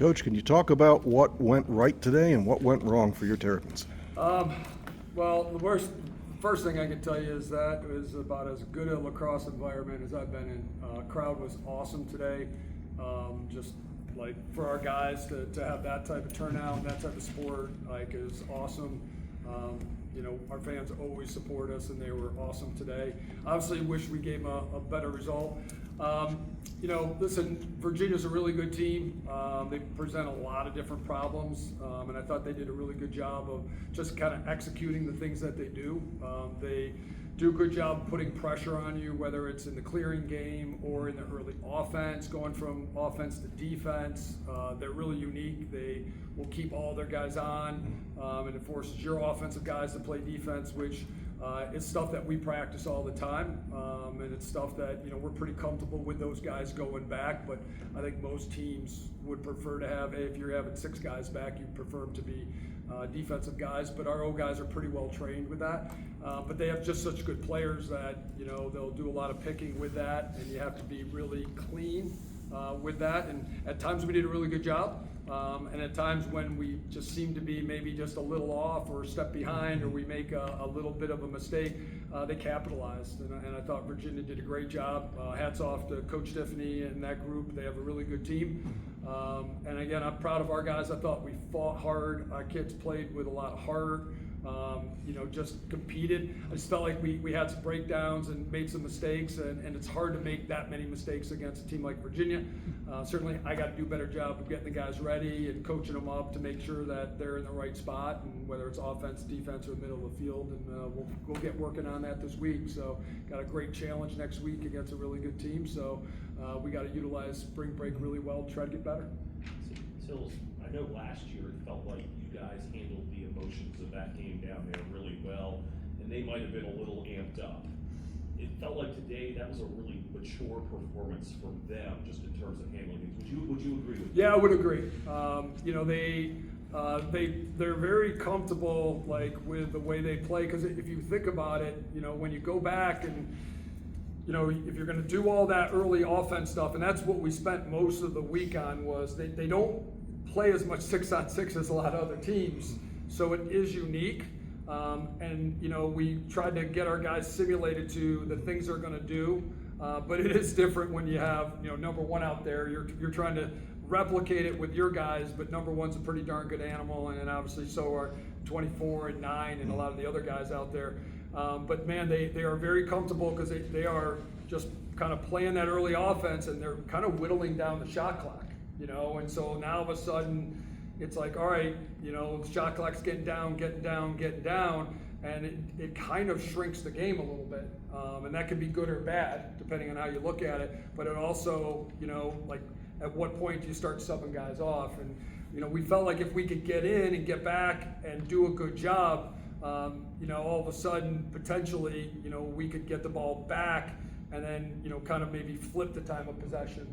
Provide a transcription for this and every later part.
Coach, can you talk about what went right today and what went wrong for your Terrapins? Well, the first thing I can tell you is that it was about as good a lacrosse environment as I've been in. Crowd was awesome today. Just like for our guys to have that type of turnout and that type of sport, like, is awesome. Our fans always support us, and they were awesome today. Obviously, wish we gave a better result. Listen, Virginia's a really good team. They present a lot of different problems, and I thought they did a really good job of just kind of executing the things that they do. They do a good job putting pressure on you, whether it's in the clearing game or in the early offense, going from offense to defense. They're really unique. They will keep all their guys on, and it forces your offensive guys to play defense, which it's stuff that we practice all the time, and it's stuff that we're pretty comfortable with those guys going back. But I think most teams would prefer to have, if you're having 6 guys back, you'd prefer them to be defensive guys. But our old guys are pretty well trained with that. But they have just such good players that they'll do a lot of picking with that, and you have to be really clean with that. And at times we did a really good job. And at times when we just seem to be maybe just a little off or a step behind, or we make a little bit of a mistake, they capitalized. And I thought Virginia did a great job. Hats off to Coach Tiffany and that group. They have a really good team. And again, I'm proud of our guys. I thought we fought hard. Our kids played with a lot of heart. Just competed. I just felt like we had some breakdowns and made some mistakes, and it's hard to make that many mistakes against a team like Virginia. Certainly, I got to do a better job of getting the guys ready and coaching them up to make sure that they're in the right spot, and whether it's offense, defense, or middle of the field. And we'll get working on that this week. So, got a great challenge next week against a really good team. So, we got to utilize spring break really well to try to get better. Sills, I know last year it felt like you guys handled the emotions of that game down there really well, and they might have been a little amped up. It felt like today that was a really mature performance from them, just in terms of handling things. Would you agree with that? Yeah, I would agree. They're very comfortable, like, with the way they play, because if you think about it, when you go back and if you're going to do all that early offense stuff, and that's what we spent most of the week on, was they don't play as much 6-on-6 as a lot of other teams, so it is unique. And we tried to get our guys simulated to the things they're going to do, but it is different when you have number 1 out there. You're trying to replicate it with your guys, but number 1's a pretty darn good animal, and obviously so are 24 and 9 and a lot of the other guys out there. But man, they are very comfortable, because they are just kind of playing that early offense, and they're kind of whittling down the shot clock, and so now all of a sudden it's like, all right, the shot clock's getting down, and it kind of shrinks the game a little bit, and that can be good or bad depending on how you look at it. But it also, like, at what point do you start subbing guys off? And we felt like if we could get in and get back and do a good job, all of a sudden, potentially, we could get the ball back and then, kind of maybe flip the time of possession.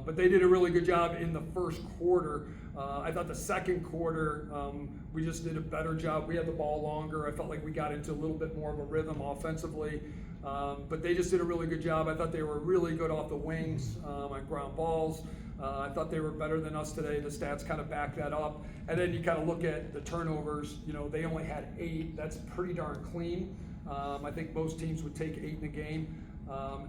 But they did a really good job in the first quarter. I thought the second quarter, we just did a better job. We had the ball longer. I felt like we got into a little bit more of a rhythm offensively. But they just did a really good job. I thought they were really good off the wings on ground balls. I thought they were better than us today. The stats kind of back that up. And then you kind of look at the turnovers. They only had 8. That's pretty darn clean. I think most teams would take 8 in a game.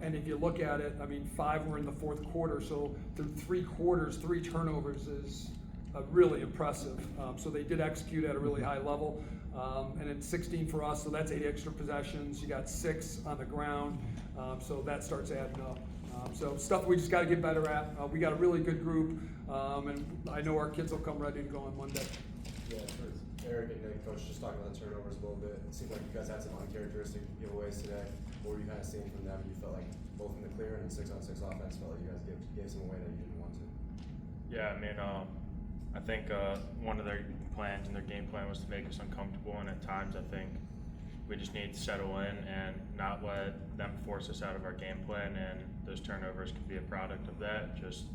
And if you look at it, 5 were in the fourth quarter. So through 3 quarters, 3 turnovers is really impressive. So they did execute at a really high level. And it's 16 for us, so that's 8 extra possessions. You got 6 on the ground, so that starts adding up. So stuff we just got to get better at. We got a really good group, and I know our kids will come ready to go on Monday. Yeah, for Eric and Coach, just talking about the turnovers a little bit. It seemed like you guys had some uncharacteristic giveaways today. What were you kind of seeing from them? You felt like both in the clear and 6-on-6 offense felt like you guys gave some away that you didn't want to. Yeah, I think one of their plans and their game plan was to make us uncomfortable, and at times I think we just need to settle in and not let them force us out of our game plan, and those turnovers could be a product of that. Just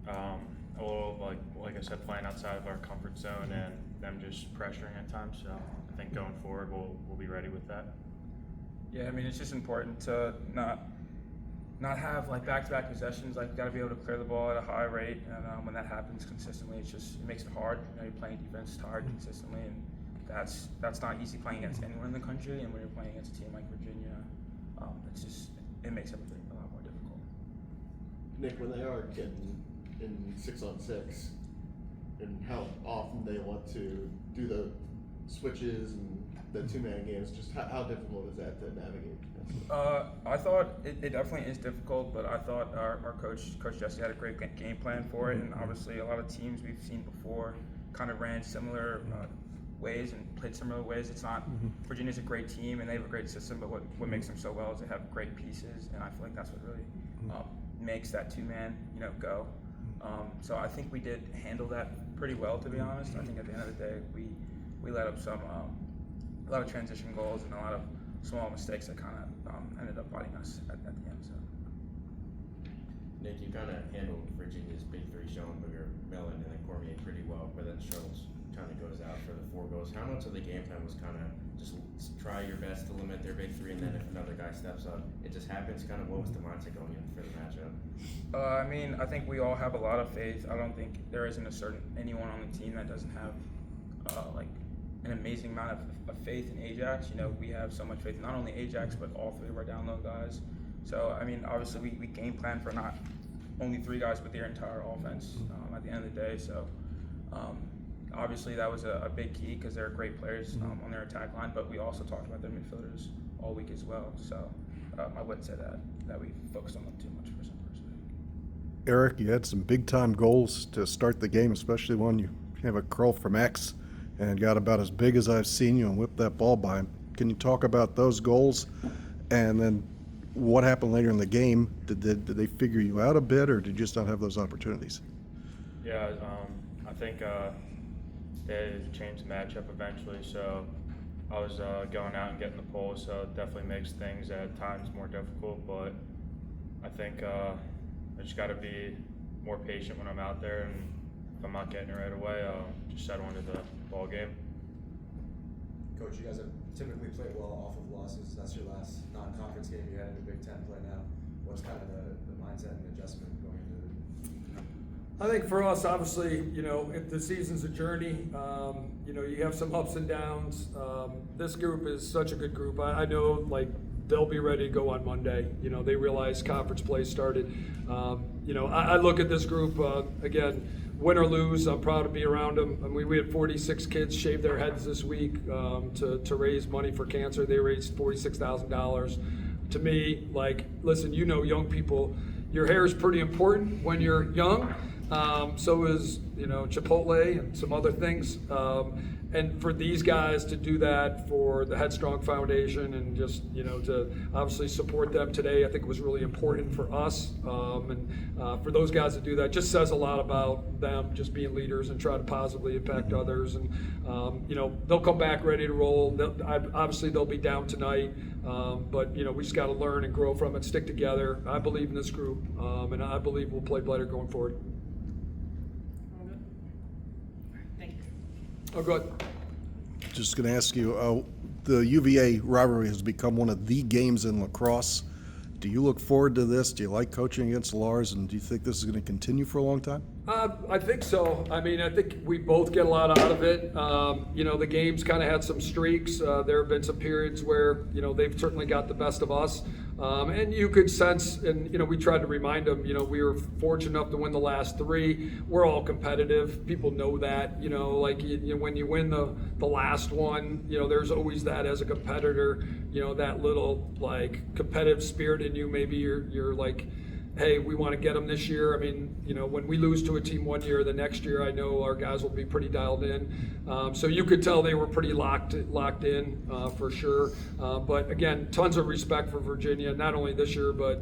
a little, like I said, playing outside of our comfort zone and them just pressuring at times. So I think going forward we'll be ready with that. Yeah, it's just important to not not have like back-to-back possessions. Like, you got to be able to clear the ball at a high rate, and when that happens consistently, it makes it hard. You know, you're playing defense hard consistently, and that's not easy playing against anyone in the country. And when you're playing against a team like Virginia, it makes everything a lot more difficult. Nick, when they are getting in 6-on-6, and how often they want to do the switches and the two-man games, just how difficult is that to navigate? I thought it definitely is difficult, but I thought our coach Jesse had a great game plan for it, and obviously a lot of teams we've seen before kind of ran similar ways and played similar ways. It's not Virginia's a great team and they have a great system, but what makes them so well is they have great pieces, and I feel like that's what really makes that two-man go. So I think we did handle that pretty well, to be honest. I think at the end of the day we let up a lot of transition goals and a lot of small mistakes that kind of ended up biting us at the end. So. Nick, you kind of handled Virginia's big three, Schoenberger, Millen, and then Cormier pretty well, but then Schultz kind of goes out for the 4 goals. How much of the game plan was kind of just try your best to limit their big three, and then if another guy steps up, it just happens? Kind of what was the mindset going in for the matchup? I mean, I think we all have a lot of faith. I don't think there isn't anyone on the team that doesn't have like an amazing amount of faith in Ajax. You know, we have so much faith in not only Ajax, but all 3 of our down low guys. So, I mean, obviously we game plan for not only 3 guys, but their entire offense at the end of the day. So, obviously that was a big key because they're great players on their attack line, but we also talked about their midfielders all week as well. So, I wouldn't say that we focused on them too much for some person. Eric, you had some big-time goals to start the game, especially one you have a curl from X and got about as big as I've seen you and whipped that ball by him. Can you talk about those goals? And then what happened later in the game? Did they figure you out a bit, or did you just not have those opportunities? Yeah, I think they changed the matchup eventually, so I was going out and getting the pole, so it definitely makes things at times more difficult, but I think I just got to be more patient when I'm out there, and if I'm not getting it right away, I'll just settle into the ball game. Coach, you guys have typically played well off of losses. That's your last non-conference game you had in the Big Ten play now. What's kind of the mindset and adjustment going into it? I think for us, obviously, if the season's a journey, you have some ups and downs. This group is such a good group. I know, like, they'll be ready to go on Monday. They realize conference play started. I look at this group, again, win or lose, I'm proud to be around them. I mean, we had 46 kids shave their heads this week to raise money for cancer. They raised $46,000. To me, like, listen, young people, your hair is pretty important when you're young. So is, Chipotle and some other things. And for these guys to do that for the Headstrong Foundation and just, to obviously support them today, I think was really important for us. And for those guys to do that just says a lot about them just being leaders and try to positively impact others. And, they'll come back ready to roll. Obviously, they'll be down tonight. But, we just got to learn and grow from it, stick together. I believe in this group, and I believe we'll play better going forward. Oh, good. Just going to ask you, the UVA rivalry has become one of the games in lacrosse. Do you look forward to this? Do you like coaching against Lars, and do you think this is going to continue for a long time? I think so. I mean, I think we both get a lot out of it. The game's kind of had some streaks. There have been some periods where, they've certainly got the best of us. And you could sense, and, we tried to remind them, we were fortunate enough to win the last 3. We're all competitive. People know that, when you win the last one, there's always that as a competitor, that little, like, competitive spirit in you. Maybe you're like, hey, we want to get them this year. I mean, when we lose to a team one year, the next year I know our guys will be pretty dialed in. So you could tell they were pretty locked in for sure. But again, tons of respect for Virginia, not only this year, but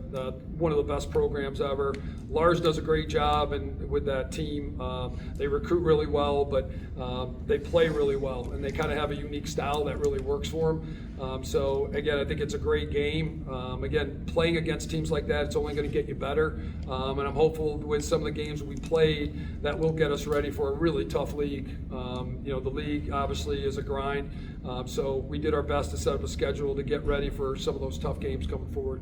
one of the best programs ever. Lars does a great job and with that team. They recruit really well, but they play really well, and they kind of have a unique style that really works for them. So again, I think it's a great game. Again, playing against teams like that, it's only going to get you better. And I'm hopeful with some of the games we played that will get us ready for a really tough league. The league obviously is a grind. So we did our best to set up a schedule to get ready for some of those tough games coming forward.